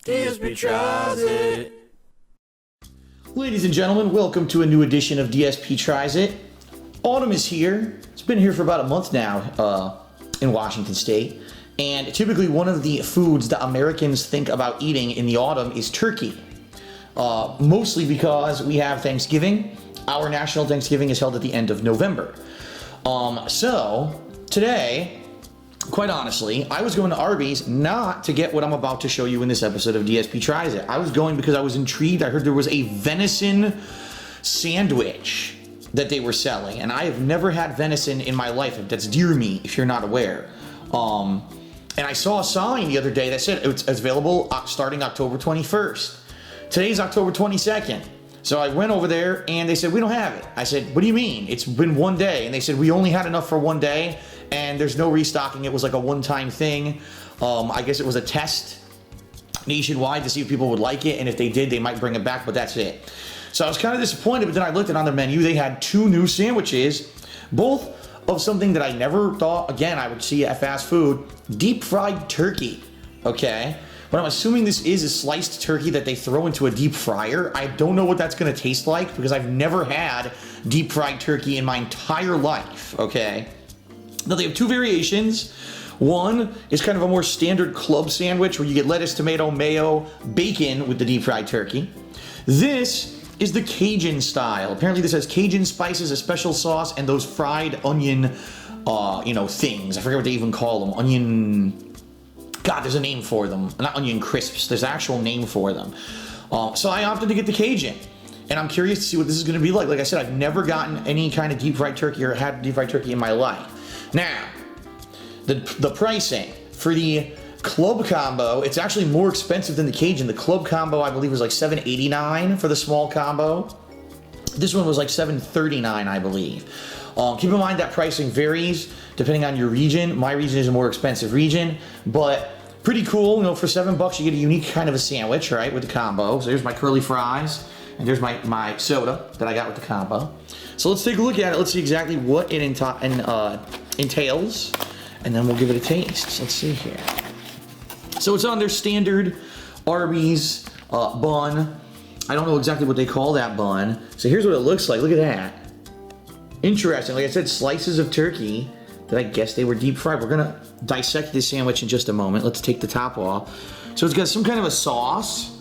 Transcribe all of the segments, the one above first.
DSP tries it. Ladies and gentlemen, welcome to a new edition of DSP Tries It. Autumn is here. It's been here for about a month now in Washington State. And typically one of the foods that Americans think about eating in the autumn is turkey. Mostly because we have Thanksgiving. Our national Thanksgiving is held at the end of November. So today, quite honestly, I was going to Arby's not to get what I'm about to show you in this episode of DSP Tries It. I was going because I was intrigued. I heard there was a venison sandwich that they were selling, and I have never had venison in my life. That's deer meat, if you're not aware. And I saw a sign the other day that said it's available starting October 21st. Today's October 22nd. So I went over there and they said, we don't have it. I said, what do you mean? It's been one day. And they said, we only had enough for one day and there's no restocking. It was like a one-time thing. I guess it was a test nationwide to see if people would like it. And if they did, they might bring it back, but that's it. So I was kind of disappointed, but then I looked at on the menu. They had two new sandwiches, both of something that I never thought, again, I would see at fast food, deep fried turkey, okay? But I'm assuming this is a sliced turkey that they throw into a deep fryer. I don't know what that's gonna taste like because I've never had deep fried turkey in my entire life, okay? Now they have two variations. One is kind of a more standard club sandwich where you get lettuce, tomato, mayo, bacon with the deep fried turkey. This is the Cajun style. Apparently this has Cajun spices, a special sauce, and those fried onion, things. I forget what they even call them. Onion, God, there's a name for them. Not onion crisps, there's an actual name for them. So I opted to get the Cajun. And I'm curious to see what this is gonna be like. Like I said, I've never gotten any kind of deep fried turkey or had deep fried turkey in my life. Now, the pricing for the club combo, it's actually more expensive than the Cajun. The club combo, I believe, was like $7.89 for the small combo. This one was like $7.39, I believe. Keep in mind that pricing varies depending on your region. My region is a more expensive region, but pretty cool. You know, for $7, you get a unique kind of a sandwich, right, with the combo. So here's my curly fries, and there's my soda that I got with the combo. So let's take a look at it. Let's see exactly what it entails, and then we'll give it a taste. So let's see here. So it's on their standard Arby's bun. I don't know exactly what they call that bun. So here's what it looks like. Look at that. Interesting. Like I said, slices of turkey that I guess they were deep fried. We're gonna dissect this sandwich in just a moment. Let's take the top off. So it's got some kind of a sauce.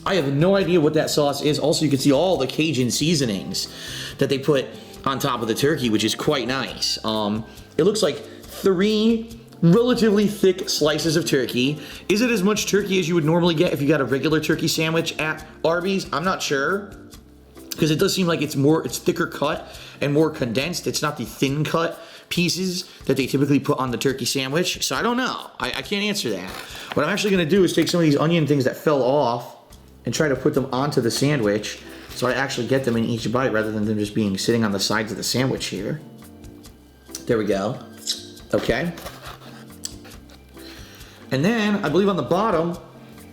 I have no idea what that sauce is. Also, you can see all the Cajun seasonings that they put on top of the turkey, which is quite nice. It looks like 3 relatively thick slices of turkey. Is it as much turkey as you would normally get if you got a regular turkey sandwich at Arby's? I'm not sure, because it does seem like it's thicker cut and more condensed. It's not the thin cut pieces that they typically put on the turkey sandwich. So I don't know. I can't answer that. What I'm actually gonna do is take some of these onion things that fell off and try to put them onto the sandwich so I actually get them in each bite rather than them just being sitting on the sides of the sandwich here. There we go. Okay. And then I believe on the bottom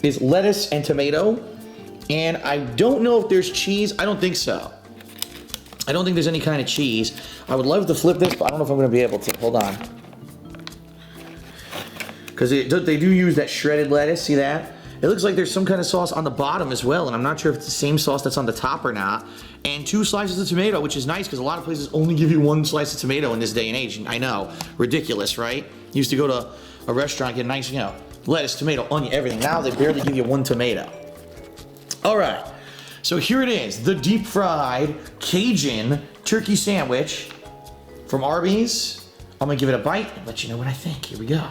is lettuce and tomato. And I don't know if there's cheese. I don't think so. I don't think there's any kind of cheese. I would love to flip this, but I don't know if I'm going to be able to. Hold on. Because they do use that shredded lettuce. See that? It looks like there's some kind of sauce on the bottom as well. And I'm not sure if it's the same sauce that's on the top or not. And 2 slices of tomato, which is nice because a lot of places only give you 1 slice of tomato in this day and age. I know. Ridiculous, right? You used to go to a restaurant, get a nice, lettuce, tomato, onion, everything. Now they barely give you 1 tomato. All right, so here it is, the deep fried Cajun turkey sandwich from Arby's. I'm gonna give it a bite and let you know what I think. Here we go.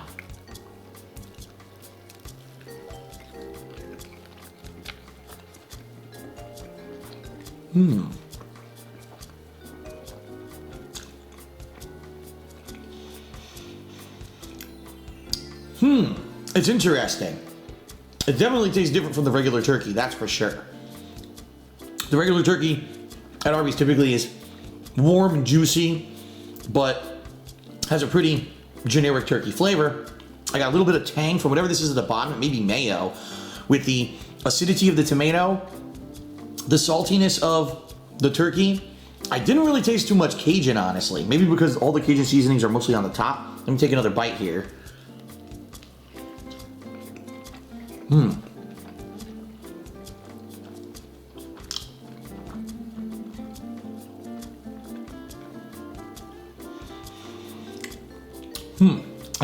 It's interesting. It definitely tastes different from the regular turkey, that's for sure. The regular turkey at Arby's typically is warm and juicy, but has a pretty generic turkey flavor. I got a little bit of tang from whatever this is at the bottom, maybe mayo, with the acidity of the tomato, the saltiness of the turkey. I didn't really taste too much Cajun, honestly. Maybe because all the Cajun seasonings are mostly on the top. Let me take another bite here.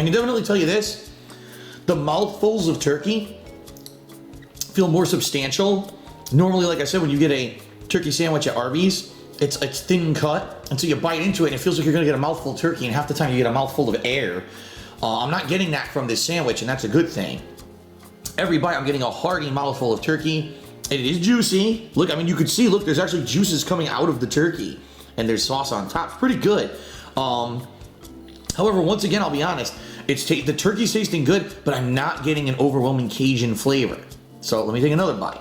can definitely tell you this, the mouthfuls of turkey feel more substantial. Normally, like I said, when you get a turkey sandwich at Arby's, it's thin cut, and so you bite into it and it feels like you're gonna get a mouthful of turkey, and half the time you get a mouthful of air. I'm not getting that from this sandwich, and that's a good thing. Every bite, I'm getting a hearty mouthful of turkey. It is juicy. Look, I mean, you could see, look, there's actually juices coming out of the turkey, and there's sauce on top. It's pretty good. However, once again, I'll be honest, the turkey's tasting good, but I'm not getting an overwhelming Cajun flavor. So let me take another bite.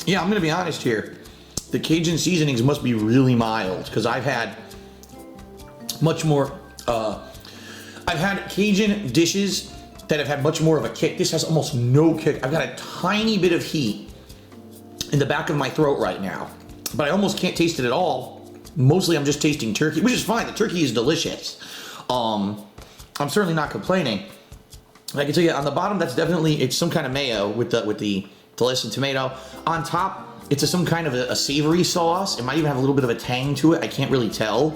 Yeah, I'm gonna be honest here. The Cajun seasonings must be really mild, because I've had much more, I've had Cajun dishes that have had much more of a kick. This has almost no kick. I've got a tiny bit of heat in the back of my throat right now, but I almost can't taste it at all. Mostly I'm just tasting turkey, which is fine. The turkey is delicious. I'm certainly not complaining. I can tell you on the bottom, that's definitely, it's some kind of mayo with the lettuce and tomato. On top, it's some kind of a savory sauce. It might even have a little bit of a tang to it. I can't really tell.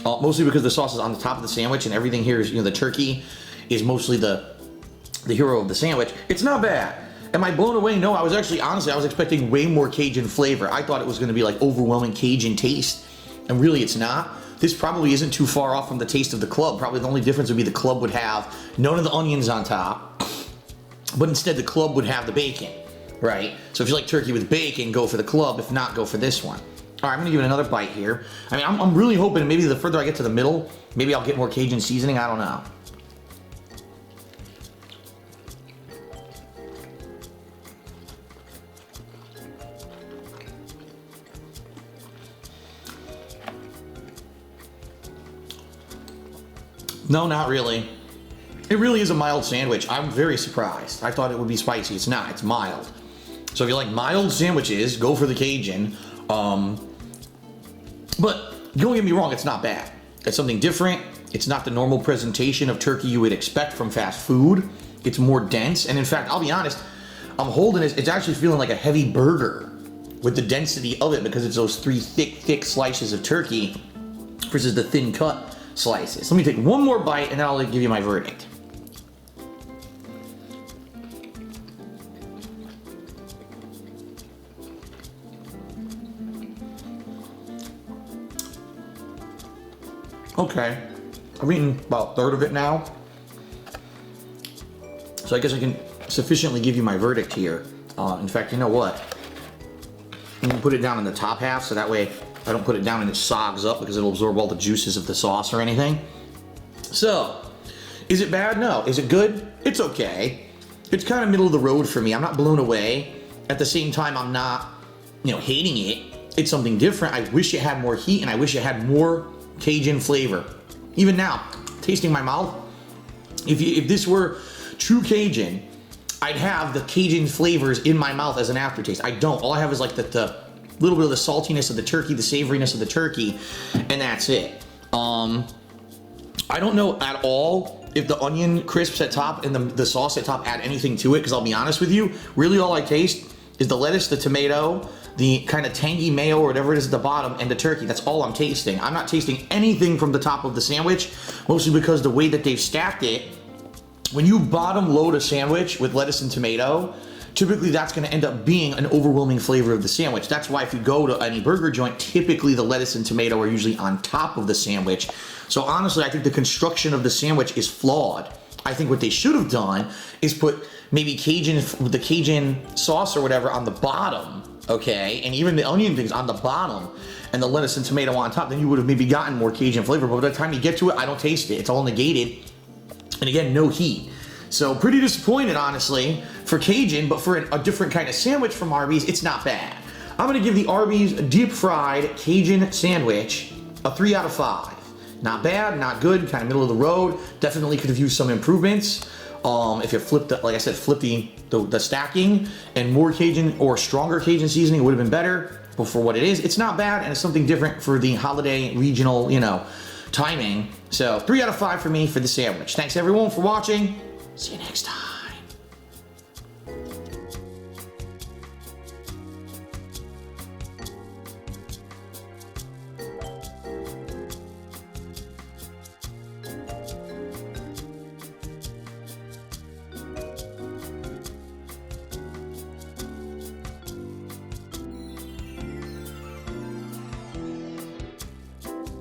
Mostly because the sauce is on the top of the sandwich, and everything here is, the turkey is mostly the hero of the sandwich. It's not bad. Am I blown away? No, I was actually, honestly, I was expecting way more Cajun flavor. I thought it was gonna be like overwhelming Cajun taste, and really it's not. This probably isn't too far off from the taste of the club. Probably the only difference would be the club would have none of the onions on top, but instead the club would have the bacon, right? So if you like turkey with bacon, go for the club. If not, go for this one. All right, I'm gonna give it another bite here. I mean, I'm really hoping maybe the further I get to the middle, maybe I'll get more Cajun seasoning, I don't know. No, not really. It really is a mild sandwich. I'm very surprised. I thought it would be spicy. It's not, it's mild. So if you like mild sandwiches, go for the Cajun. But don't get me wrong, it's not bad. It's something different. It's not the normal presentation of turkey you would expect from fast food. It's more dense. And in fact, I'll be honest, I'm holding it. It's actually feeling like a heavy burger with the density of it, because it's those three thick slices of turkey versus the thin cut slices. Let me take one more bite and then I'll give you my verdict. Okay, I've eaten about a third of it now, so I guess I can sufficiently give you my verdict here. In fact, you know what? I'm gonna put it down in the top half, so that way I don't put it down and it sogs up, because it'll absorb all the juices of the sauce or anything. So, is it bad? No. Is it good? It's okay. It's kind of middle of the road for me. I'm not blown away. At the same time, I'm not, hating it. It's something different. I wish it had more heat, and I wish it had more Cajun flavor. Even now, tasting my mouth, if this were true Cajun, I'd have the Cajun flavors in my mouth as an aftertaste. I don't. All I have is like the little bit of the saltiness of the turkey, the savoriness of the turkey, and that's it. I don't know at all if the onion crisps at top and the sauce at top add anything to it, because I'll be honest with you, really all I taste is the lettuce, the tomato, the kind of tangy mayo or whatever it is at the bottom, and the turkey. That's all I'm tasting. I'm not tasting anything from the top of the sandwich, mostly because the way that they've stacked it, when you bottom load a sandwich with lettuce and tomato, typically that's going to end up being an overwhelming flavor of the sandwich. That's why if you go to any burger joint, typically the lettuce and tomato are usually on top of the sandwich. So honestly, I think the construction of the sandwich is flawed. I think what they should have done is put maybe the Cajun sauce or whatever on the bottom, okay, and even the onion things on the bottom, and the lettuce and tomato on top. Then you would have maybe gotten more Cajun flavor. But by the time you get to it, I don't taste it. It's all negated. And again, no heat. So pretty disappointed, honestly, for Cajun, but for a different kind of sandwich from Arby's, it's not bad. I'm gonna give the Arby's deep fried Cajun sandwich a 3 out of 5. Not bad, not good, kind of middle of the road. Definitely could have used some improvements. If you flipped, like I said, flip the stacking and more Cajun or stronger Cajun seasoning would have been better. But for what it is, it's not bad, and it's something different for the holiday regional, timing. So 3 out of 5 for me for the sandwich. Thanks everyone for watching. See you next time.